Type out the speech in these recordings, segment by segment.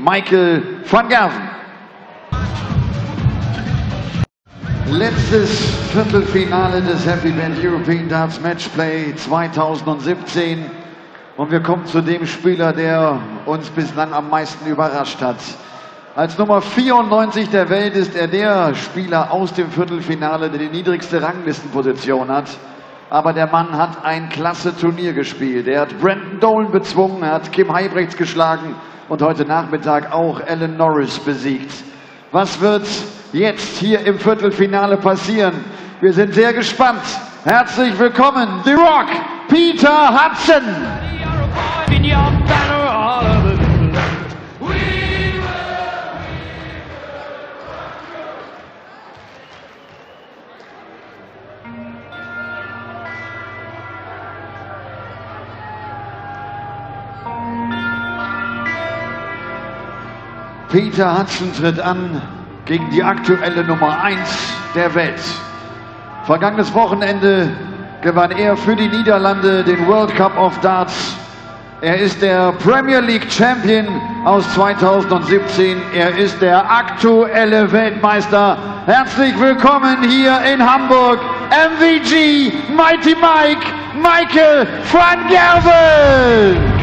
Michael van Gerwen. Letztes Viertelfinale des Happy Band European Darts Matchplay 2017 und wir kommen zu dem Spieler, der uns bislang am meisten überrascht hat. Als Nummer 94 der Welt ist er der Spieler aus dem Viertelfinale, der die niedrigste Ranglistenposition hat. Aber der Mann hat ein klasse Turnier gespielt. Er hat Brandon Dolan bezwungen, er hat Kim Heibrechts geschlagen und heute Nachmittag auch Alan Norris besiegt. Was wird jetzt hier im Viertelfinale passieren? Wir sind sehr gespannt. Herzlich willkommen, The Rock, Peter Hudson. Peter Hudson tritt an gegen die aktuelle Nummer 1 der Welt. Vergangenes Wochenende gewann er für die Niederlande den World Cup of Darts. Er ist der Premier League Champion aus 2017. Er ist der aktuelle Weltmeister. Herzlich willkommen hier in Hamburg, MVG, Mighty Mike, Michael van Gerwen.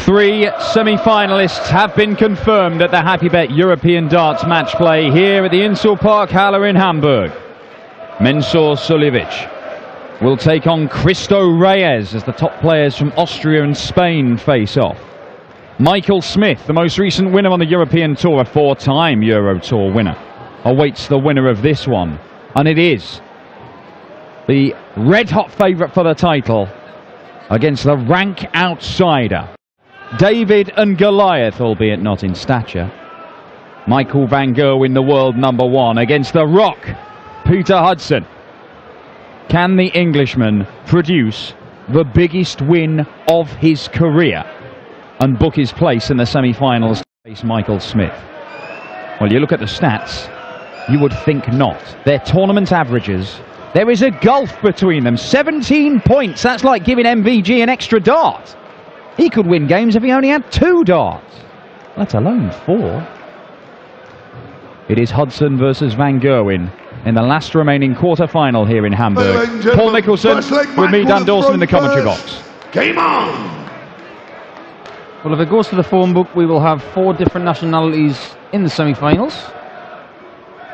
Three semi-finalists have been confirmed at the Happy Bet European Darts Matchplay here at the Insel Park Halle in Hamburg. Mensur Suljovic will take on Cristo Reyes as the top players from Austria and Spain face off. Michael Smith, the most recent winner on the European Tour, a four-time Euro Tour winner, awaits the winner of this one. And it is the red-hot favourite for the title against the rank outsider. David and Goliath, albeit not in stature. Michael van Gerwen, the world number 1, against the Rock, Peter Hudson. Can the Englishman produce the biggest win of his career and book his place in the semi-finals to face Michael Smith? Well, you look at the stats, you would think not. Their tournament averages, there is a gulf between them. 17 points, that's like giving MVG an extra dart. He could win games if he only had 2 darts, let alone 4. It is Hudson versus van Gerwen in the last remaining quarter-final here in Hamburg. Paul Nicholson with me, Dan Dawson, in the commentary box. Game on! Well, if it goes to the phone book, we will have 4 different nationalities in the semi-finals.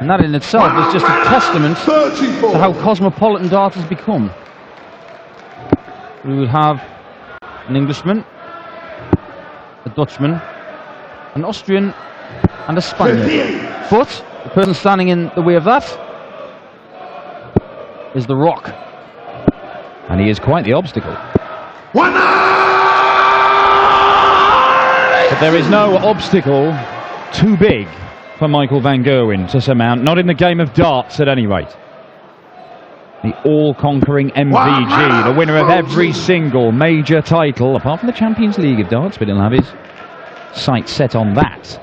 And that in itself is just a testament to how cosmopolitan darts has become. We will have an Englishman, a Dutchman, an Austrian and a Spaniard. But the person standing in the way of that is the Rock. And he is quite the obstacle. But there is no obstacle too big for Michael van Gerwen to surmount, not in the game of darts at any rate. The all-conquering MVG, the winner of every single major title, apart from the Champions League of darts, but he'll have his sights set on that.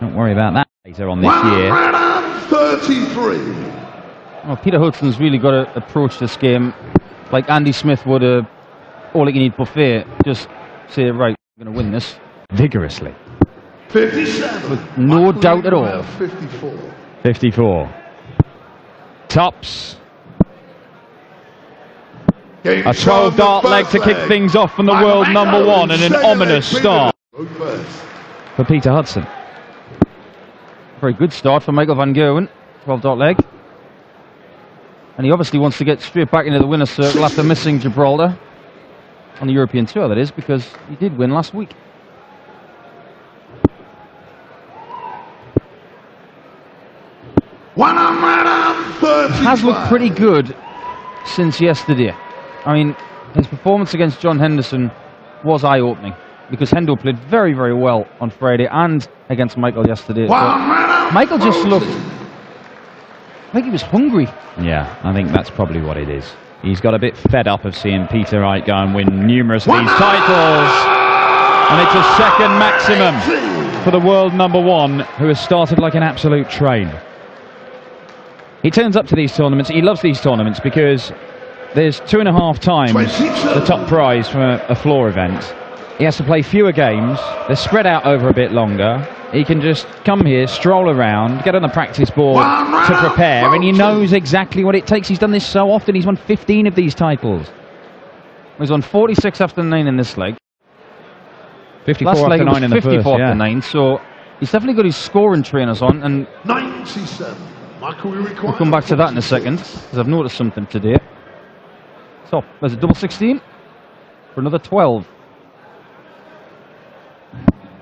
Don't worry about that later on this year. 33. Well, Peter Hudson's really got to approach this game like Andy Smith would a all-you-can-eat buffet. Just say, right, I'm going to win this. Vigorously. 57. With no doubt at all. 54. 54. Tops. A 12-dart leg to kick things off from the world number 1 and an ominous start for Peter Hudson. Very good start for Michael van Gerwen. 12-dart leg. And he obviously wants to get straight back into the winner's circle after missing Gibraltar. On the European Tour, that is, because he did win last week. Has looked pretty good since yesterday. I mean, his performance against John Henderson was eye-opening because Hendo played very, very well on Friday and against Michael yesterday. Michael just looked like he was hungry. Yeah, I think that's probably what it is. He's got a bit fed up of seeing Peter Wright go and win numerous of these titles. And it's a second maximum for the world #1, who has started like an absolute train. He turns up to these tournaments. He loves these tournaments because there's 2.5 times the top prize from a floor event. He has to play fewer games. They're spread out over a bit longer. He can just come here, stroll around, get on the practice board to prepare, and he knows exactly what it takes. He's done this so often. He's won 15 of these titles. He's won 46 after 9 in this leg. 54 Last leg after 9 in the first, 54 yeah. after 9, so he's definitely got his scoring trainers on, and 97. Michael, we'll come back to that in a second, because I've noticed something today. So, there's a double 16 for another 12.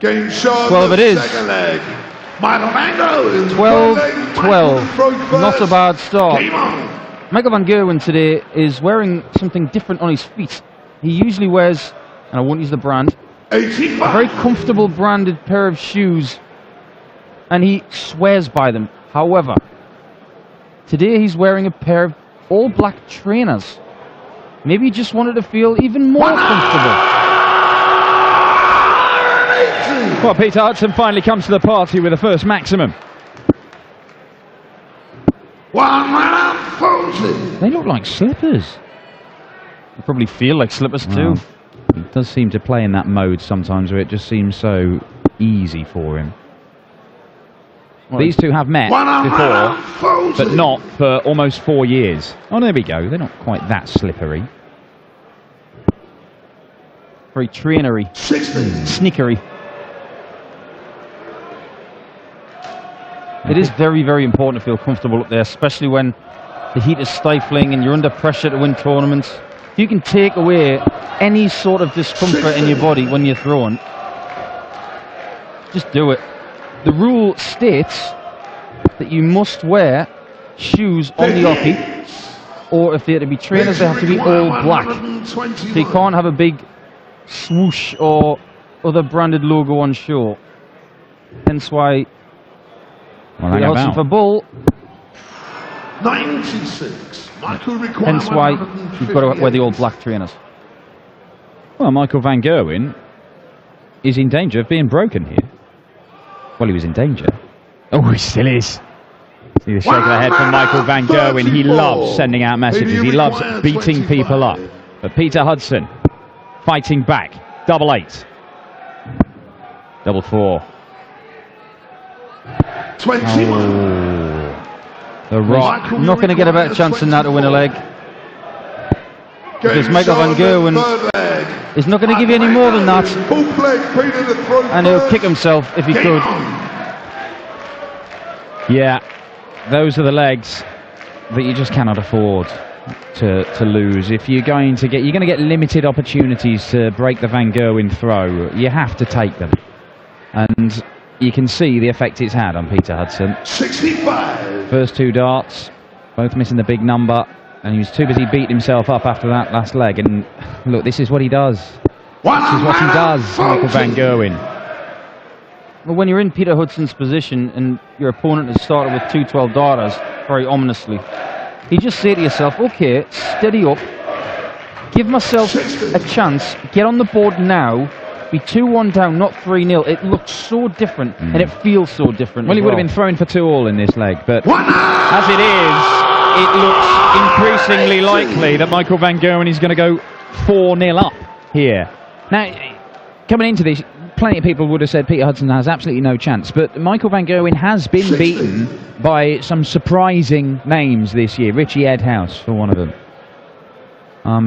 Game shot. 12 it is. 12-12. Not a bad start. Michael van Gerwen today is wearing something different on his feet. He usually wears, and I won't use the brand, 85. a very comfortable branded pair of shoes, and he swears by them. However, today he's wearing a pair of all black trainers. Maybe he just wanted to feel even more comfortable. Well, Peter Hudson finally comes to the party with the first maximum. They look like slippers. They probably feel like slippers too. He does seem to play in that mode sometimes where it just seems so easy for him. Well, these two have met before, but not for almost 4 years. Oh, there we go. They're not quite that slippery. Very trainery. Sneakery. It is very, very important to feel comfortable up there, especially when the heat is stifling and you're under pressure to win tournaments. If you can take away any sort of discomfort in your body when you're throwing, just do it. The rule states that you must wear shoes on the oche, or if they're to be trainers, they have to be all black. So you can't have a big swoosh or other branded logo on show. Hence why Hudson for bull. 96. Hence why you've got to wear the old black trainers. Well, Michael van Gerwen is in danger of being broken here. Well, he was in danger. Oh, he still is. See the shake of the head from Michael van Gerwen. He loves sending out messages. He loves beating people up. But Peter Hudson fighting back. Double 8. Double 4. 21. Oh, the rock. Not going to get a better chance than that to win a leg. Because Michael van Gerwen is not going to give you any more than that. And he'll kick himself if he could. Yeah, those are the legs that you just cannot afford to lose. If you're going to get limited opportunities to break the Van Gerwen throw. You have to take them. And you can see the effect it's had on Peter Hudson. 65. First 2 darts, both missing the big number, and he was too busy beating himself up after that last leg. And look, this is what he does. This is what he does, Michael van Gerwen. Well, when you're in Peter Hudson's position and your opponent has started with 2 12 darters, very ominously, you just say to yourself, okay, steady up, give myself a chance, get on the board now, be 2-1 down, not 3-0. It looks so different, and it feels so different. Well, he would have been thrown for 2-all in this leg, but as it is, it looks increasingly likely that Michael van Gerwen is going to go 4-0 up here. Now, coming into this, plenty of people would have said Peter Hudson has absolutely no chance, but Michael van Gerwen has been beaten by some surprising names this year. Richie Edhouse, for one of them.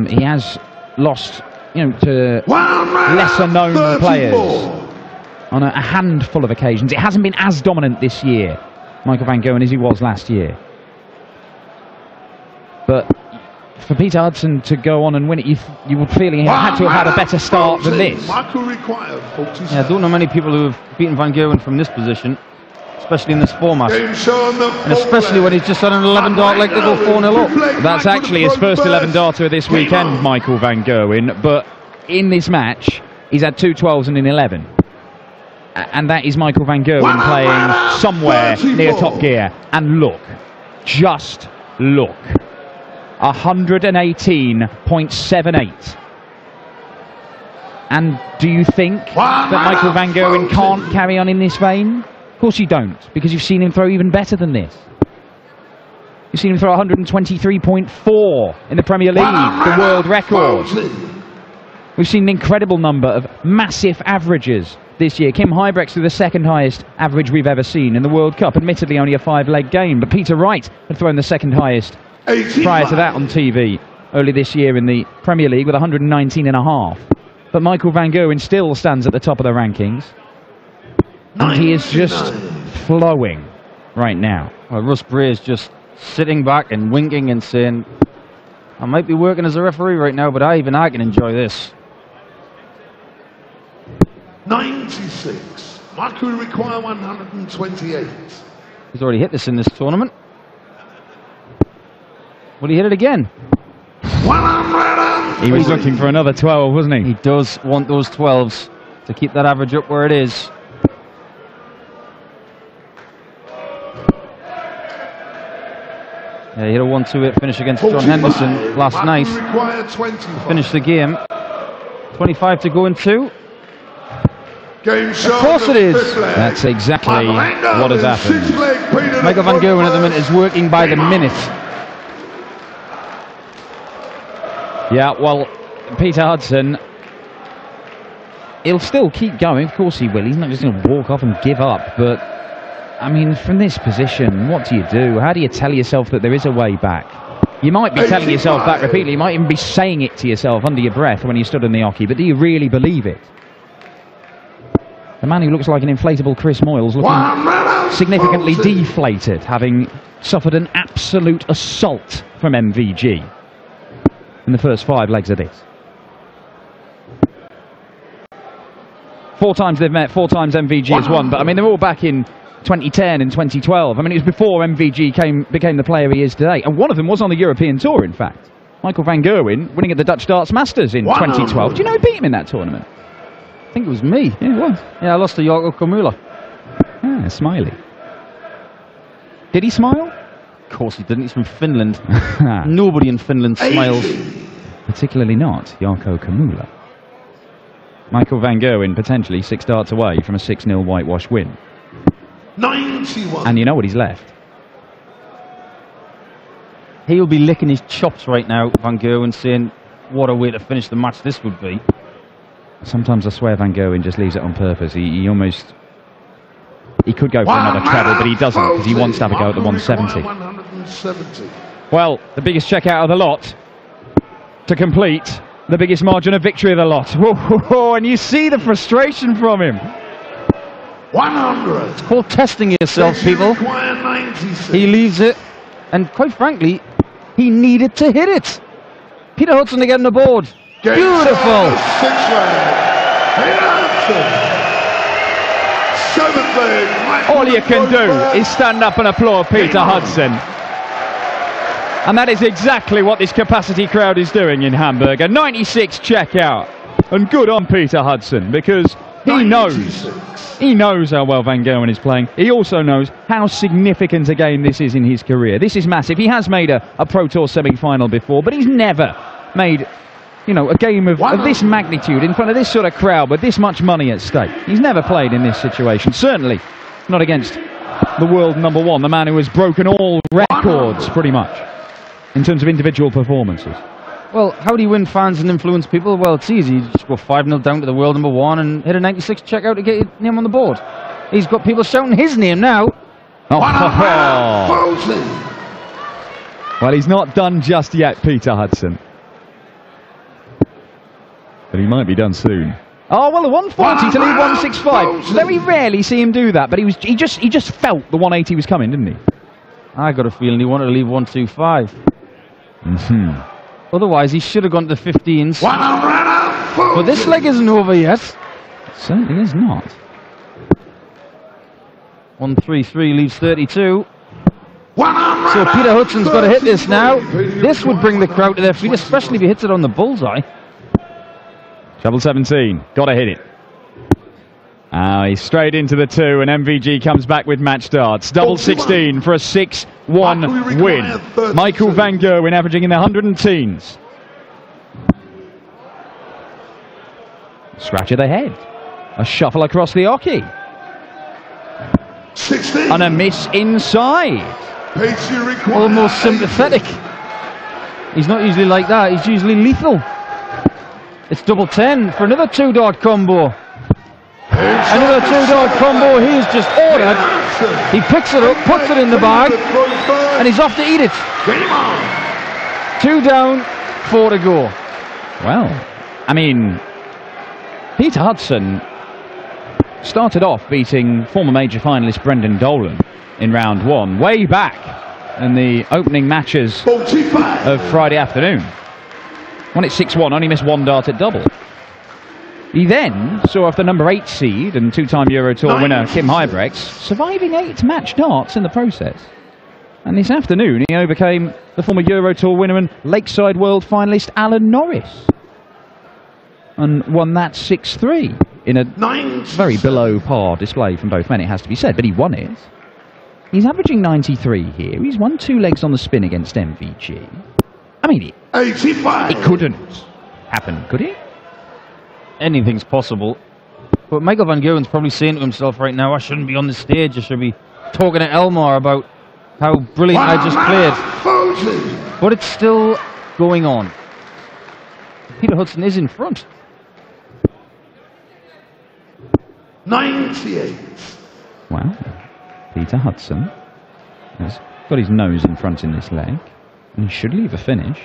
He has lost, to lesser-known players on a handful of occasions. It hasn't been as dominant this year, Michael van Gerwen, as he was last year. But for Peter Hudson to go on and win it, you would feel he had to have had a better start than this. Yeah, I don't know many people who have beaten van Gerwen from this position. especially in this format. Game show on the And especially when he's just on an 11 dart leg to go 4-0 up. That's actually his first 11 darter of this weekend, Michael van Gerwen. But in this match, he's had 2 12s and an 11. And that is Michael van Gerwen playing somewhere near top gear. And look, just look, 118.78. And do you think that Michael van Gerwen can't carry on in this vein? Of course you don't, because you've seen him throw even better than this. You've seen him throw 123.4 in the Premier League, the world record. We've seen an incredible number of massive averages this year. Kim Huybrechts with the second highest average we've ever seen in the World Cup, admittedly only a 5-leg game, but Peter Wright had thrown the second highest prior to that on TV early this year in the Premier League with 119.5. But Michael van Gerwen still stands at the top of the rankings. And he is just flowing right now. Well, Russ Bray is just sitting back and winking and saying, I might be working as a referee right now, but even I can enjoy this. 96. Mark will require 128. He's already hit this in this tournament. Will he hit it again? 100. He was looking for another 12, wasn't he? He does want those 12s to keep that average up where it is. Yeah, he hit a 1-2-8 finish against John Henderson last night. Finished the game. 25 to go in 2. Of course it is. That's exactly what has happened. Michael van Gerwen at the minute is working by the minute. Yeah, well, Peter Hudson, he'll still keep going. Of course he will. He's not just going to walk off and give up. But, I mean, from this position, what do you do? How do you tell yourself that there is a way back? You might be telling yourself that repeatedly. You might even be saying it to yourself under your breath when you stood in the hockey. But do you really believe it? The man who looks like an inflatable Chris Moyles looking significantly deflated, having suffered an absolute assault from MVG in the first 5 legs of this. 4 times they've met, 4 times MVG has won, but I mean they're all back in 2010 and 2012. I mean it was before MVG became the player he is today, and one of them was on the European Tour in fact. Michael van Gerwen winning at the Dutch Darts Masters in 2012. Do you know who beat him in that tournament? I think it was me. Yeah, it was. Yeah, I lost to Jarkko Kamula. Ah, Smiley. Did he smile? Of course he didn't. He's from Finland. Nobody in Finland smiles. Particularly not Jarkko Kamula. Michael van Gerwen potentially 6 darts away from a 6-0 whitewash win. 91. And you know what he's left? He'll be licking his chops right now, Van Gerwen, saying, what a way to finish the match this would be. Sometimes I swear Van Gerwen just leaves it on purpose. He almost... He could go for another treble, but he doesn't, because he wants to have a go at the 170. Well, the biggest check out of the lot to complete the biggest margin of victory of the lot. Whoa, and you see the frustration from him. 100. It's called testing yourself, people. He leaves it, and quite frankly, he needed to hit it. Peter Hudson to get on the board. Beautiful. All you can do is stand up and applaud Peter Hudson. And that is exactly what this capacity crowd is doing in Hamburg. A 96 checkout. And good on Peter Hudson, because he knows how well Van Gerwen is playing. He also knows how significant a game this is in his career. This is massive. He has made a Pro Tour semi-final before, but he's never made... You know, a game of this magnitude in front of this sort of crowd with this much money at stake. He's never played in this situation. Certainly not against the world #1, the man who has broken all records, pretty much, in terms of individual performances. Well, how do you win fans and influence people? Well, it's easy. You just go 5-0 down to the world #1 and hit a 96 checkout to get your name on the board. He's got people shouting his name now. Oh. Well, he's not done just yet, Peter Hudson. But he might be done soon. Oh, well, the 140 to leave 165. Very rarely see him do that, but he just felt the 180 was coming, didn't he? I got a feeling he wanted to leave 125. Otherwise, he should have gone to the 15s. But this leg isn't over yet. It certainly is not. 133 leaves 32. So Peter Hudson's got to hit this now. This would bring the crowd to their feet, especially if he hits it on the bullseye. Treble 17, got to hit it. He's straight into the 2, and MVG comes back with match darts. Double 16 for a 6-1 win. Michael van Gerwen averaging in the 110s. Scratch of the head. A shuffle across the hockey. 16. And a miss inside. Almost sympathetic. He's not usually like that. He's usually lethal. It's double 10 for another 2-dart combo. Another 2-dart combo he's just ordered. He picks it up, puts it in the bag, and he's off to eat it. 2 down, 4 to go. Well, I mean, Peter Hudson started off beating former major finalist Brendan Dolan in round 1, way back in the opening matches of Friday afternoon. Won it 6-1, only missed 1 dart at double. He then saw off the number 8 seed and 2-time Euro Tour winner Kim Huybrechts, surviving 8 match darts in the process. And this afternoon he overcame the former Euro Tour winner and Lakeside World finalist Alan Norris, and won that 6-3 in a very below par display from both men, it has to be said, but he won it. He's averaging 93 here. He's won 2 legs on the spin against MVG. I mean, it couldn't happen, could it? Anything's possible. But Michael van Gerwen's probably saying to himself right now, I shouldn't be on the stage. I should be talking to Elmar about how brilliant I just played. But it's still going on. Peter Hudson is in front. 98. Well, Peter Hudson has got his nose in front in this leg, and he should leave a finish.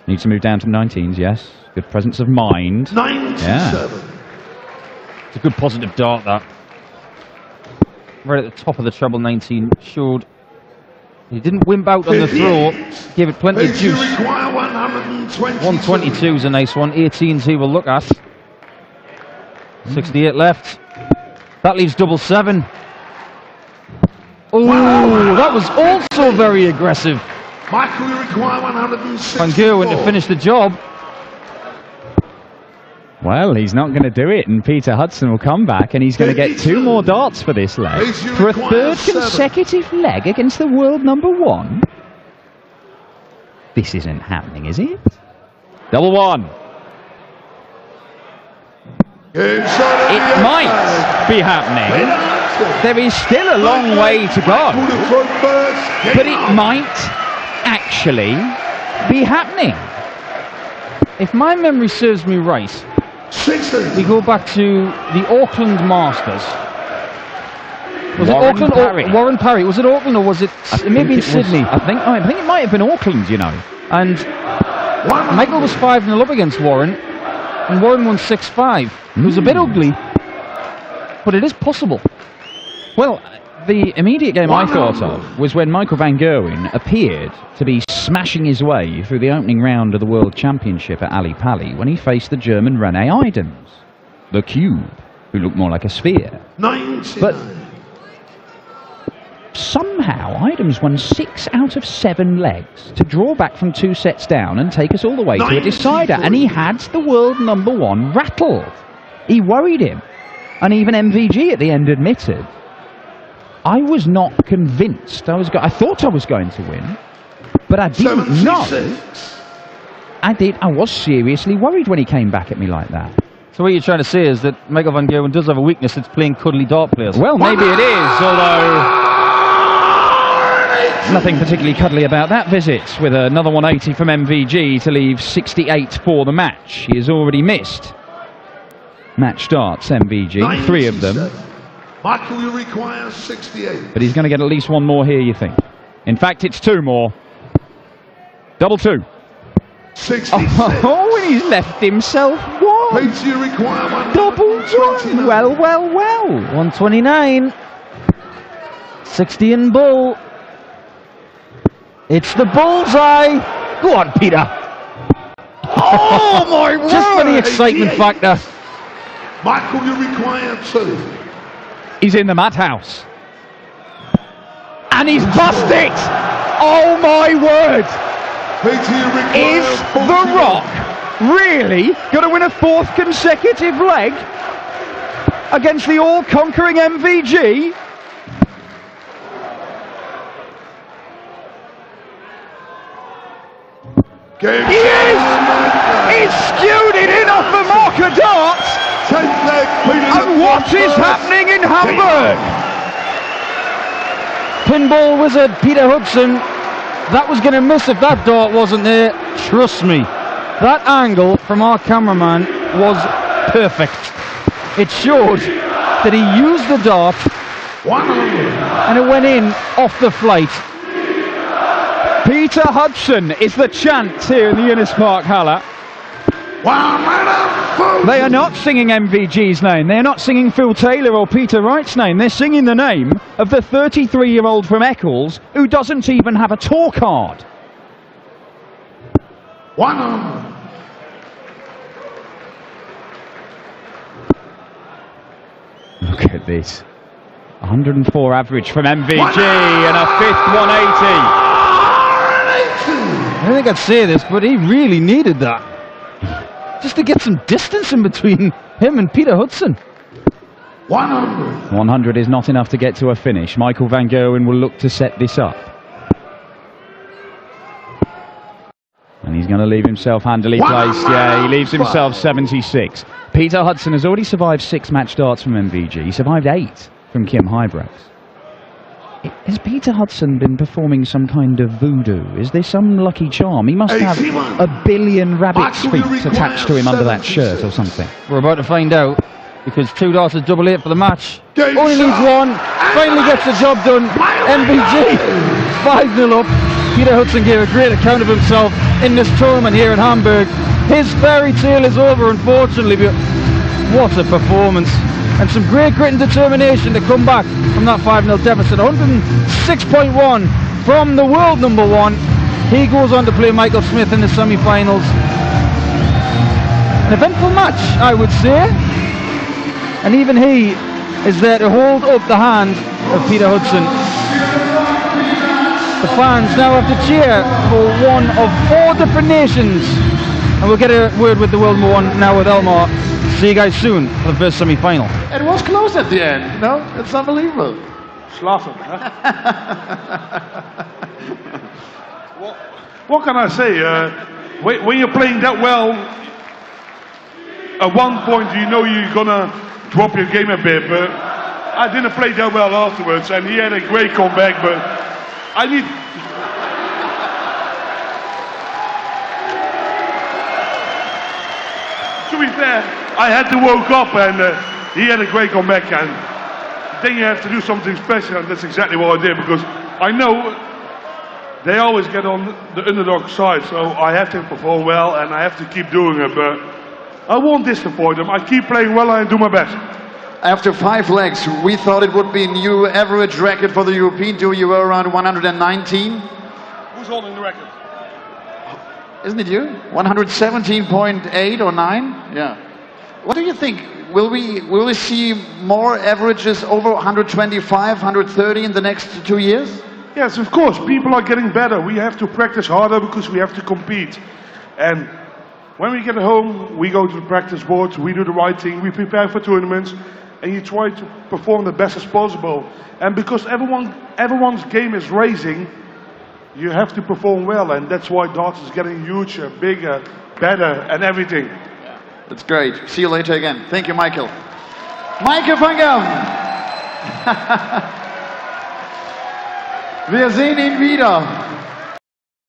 Needs to move down to the 19s, yes. Good presence of mind. 97. Yeah. It's a good positive dart, that. Right at the top of the treble 19, showed he didn't wimp out on the throw, gave it plenty of juice. 122 is a nice one, 18s he will look at. 68 left. That leaves double 7. Oh, that was also very aggressive. Michael, you require 160. Van Gerwen to finish the job. Well, he's not going to do it, and Peter Hudson will come back, and he's going to get 2 more darts for this leg. For a 3rd consecutive leg against the world number 1. This isn't happening, is it? Double 1. It might be happening. There is still a long way to go, but it might actually be happening. If my memory serves me right, we go back to the Auckland Masters. Was it Auckland or Warren Parry? Was it Auckland or was it? It may have been Sydney. I think it might have been Auckland, you know. And Michael was 5-0 up against Warren, and Warren won 6-5. It was a bit ugly, but it is possible. Well, the immediate game I thought of was when Michael van Gerwen appeared to be smashing his way through the opening round of the World Championship at Ali Pali when he faced the German René Idams, the Cube, who looked more like a sphere. 99. But somehow Idams won 6 out of 7 legs to draw back from 2 sets down and take us all the way to a decider, and he had the world number 1 rattled. He worried him, and even MVG at the end admitted, I was not convinced. I thought I was going to win, but I didn't know. I was seriously worried when he came back at me like that. So what you're trying to say is that Michael van Gerwen does have a weakness, it's playing cuddly dart players. Well, maybe it is, although nothing particularly cuddly about that visit, with another 180 from MVG to leave 68 for the match. He has already missed match darts, MVG, 3 of them. Michael, you require 68. But he's going to get at least 1 more here, you think. In fact, it's 2 more. Double 2. 66. Oh, and he's left himself 1. Peter, you require 129. Double 1. Well, well, well. 129. 60 in bull. It's the bullseye. Go on, Peter. Oh, my word. Just for the excitement factor. Michael, you require 2. He's in the madhouse. And he's bust it! Oh my word! Is The Rock really going to win a 4th consecutive leg against the all-conquering MVG? He is! He's skewed it in off the marker darts! And what is happening in Hamburg? Pinball wizard Peter Hudson, that was going to miss if that dart wasn't there. Trust me, that angle from our cameraman was perfect. It showed that he used the dart and it went in off the flight. Peter Hudson is the chant here in the Innis Park Halle. They are not singing MVG's name, they are not singing Phil Taylor or Peter Wright's name, they're singing the name of the 33-year-old from Eccles who doesn't even have a tour card. Look at this. 104 average from MVG and a 5th 180. I don't think I'd say this, but he really needed that. Just to get some distance in between him and Peter Hudson. 100 is not enough to get to a finish. Michael van Gerwen will look to set this up. And he's going to leave himself handily placed. Yeah, he leaves himself 76. Peter Hudson has already survived 6 match darts from MVG. He survived 8 from Kim Huybrechts. Has Peter Hudson been performing some kind of voodoo? Is there some lucky charm? He must have a billion rabbit's feet attached to him under that shirt or something. We're about to find out, because 2 darts is double 8 for the match. Only needs 1, finally gets the job done. MVG 5-0 up. Peter Hudson gave a great account of himself in this tournament here in Hamburg. His fairy tale is over, unfortunately, but what a performance. And some great grit and determination to come back from that 5-0 deficit. 106.1 from the world number 1. He goes on to play Michael Smith in the semi-finals. An eventful match, I would say. And even he is there to hold up the hand of Peter Hudson. The fans now have to cheer for one of 4 different nations. And we'll get a word with the world number 1 now with Elmar. See you guys soon for the first semi-final. It was close at the end, no? It's unbelievable. Slaffen, huh? What can I say? When you're playing that well, at one point you know you're gonna drop your game a bit, but I didn't play that well afterwards, and he had a great comeback, but I need... To be fair, I had to woke up, and he had a great comeback, and then you have to do something special, and that's exactly what I did, because I know they always get on the underdog side, so I have to perform well, and I have to keep doing it, but I won't disappoint them. I keep playing well and I do my best. After 5 legs, we thought it would be a new average record for the European Tour. You were around 119. Who's holding the record? Isn't it you? 117.8 or 9? Yeah. What do you think? Will we see more averages over 125, 130 in the next 2 years? Yes, of course. People are getting better. We have to practice harder because we have to compete. And when we get home, we go to the practice boards, we do the right thing, we prepare for tournaments, and you try to perform the best as possible. And because everyone's game is raising, you have to perform well, and that's why darts is getting huger, bigger, better, and everything. That's great. See you later again. Thank you, Michael. Michael van Gerwen. Wir sehen ihn wieder.